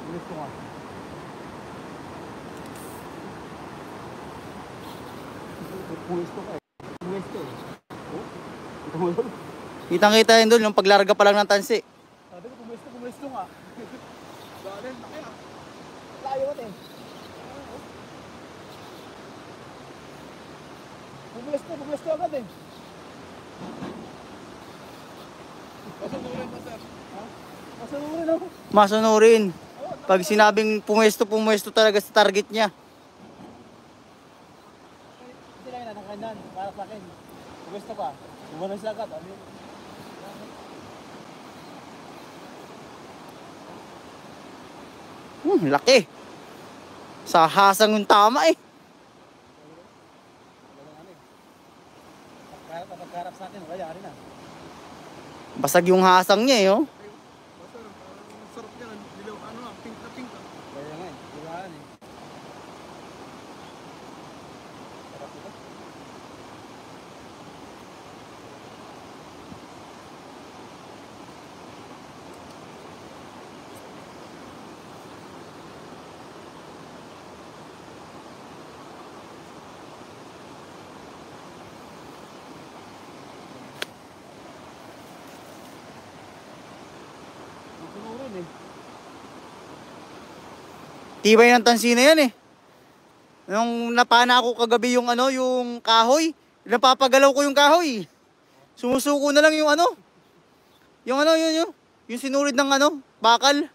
Gusto nga. Puwesto ka eh. Puwesto eh. Oh? Ito mo yun? Kitang-kita yun doon, yung paglarga pa lang ng tansi. Sabi ko, puwesto nga. Galing, laki ah. Layo ka eh. Puwesto agad eh. Masunurin pa sir. Ha? Masunurin ako. Masunurin. Pag sinabing pumwesto talaga sa target niya. Hindi lang yun, kanyan. Para sa akin. Puwesto pa. Bumanan sila agad. Laki. Sa hasang yung tama eh. Pagkarap sa akin, kaya rin na. Basag yung hasang niya eh, oh. Sarap yan. Dilaw, ano lang, pink na pink. Kaya nga eh, dilaan eh. Sarap ito. Tibay ng tansi na yan eh. Nung napana ako kagabi yung ano, yung kahoy, napapagalaw ko yung kahoy. Sumusuko na lang yung ano. Yung ano, yung sinulid ng ano, bakal.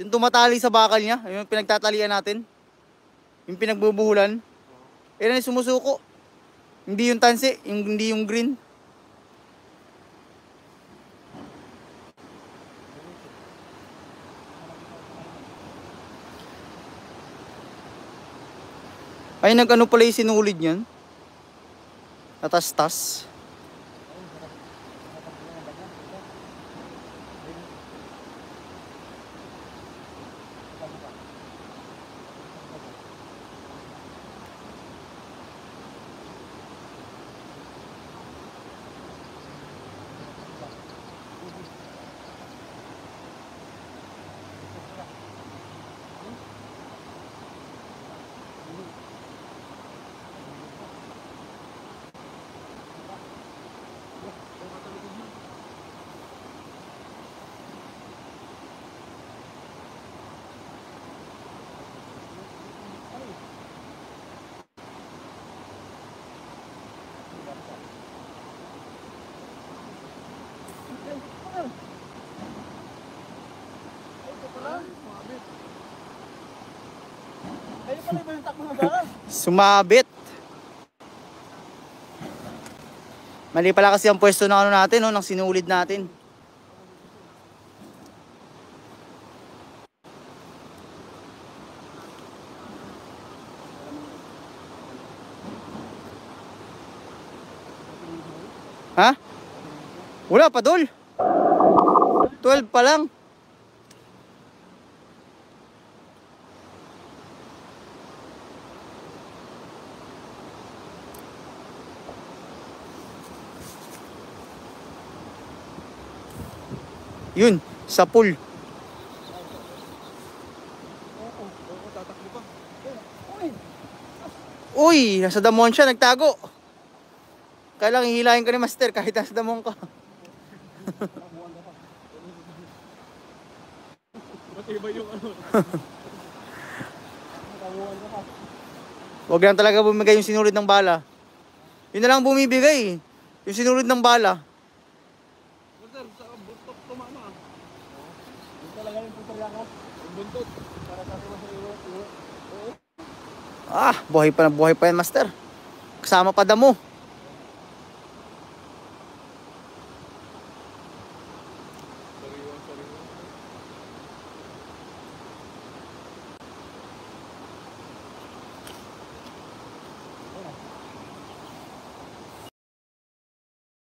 Yung tumatali sa bakal niya, yung pinagtatalian natin. Yung pinagbubuhulan. Yan ay sumusuko. Hindi yung tansi, hindi yung green. Ay, nag-ano pala yung sinulid niyan? Natastas. Ayun pala ba yung takbo ng baka? Sumabit. Mali pala kasi ang pwesto ng ano natin, no, ng sinulid natin. Ha? Wala pa, Dol. 12 pa lang. Yun, sa pool. Uy, nasa damon siya, nagtago. Kailangan hihilahin ka ni Master kahit nasa damon ka. Matibay yung ano. Huwag lang talaga bumigay yung sinulid ng bala. Yun na lang bumibigay. Yung sinulid ng bala. Sir, sa buntot tumama. Yung talaga yung putarya ko. Yung buntot. Para sa atin sa iyo. Ah, buhay pa yan, Master. Kasama pa damo.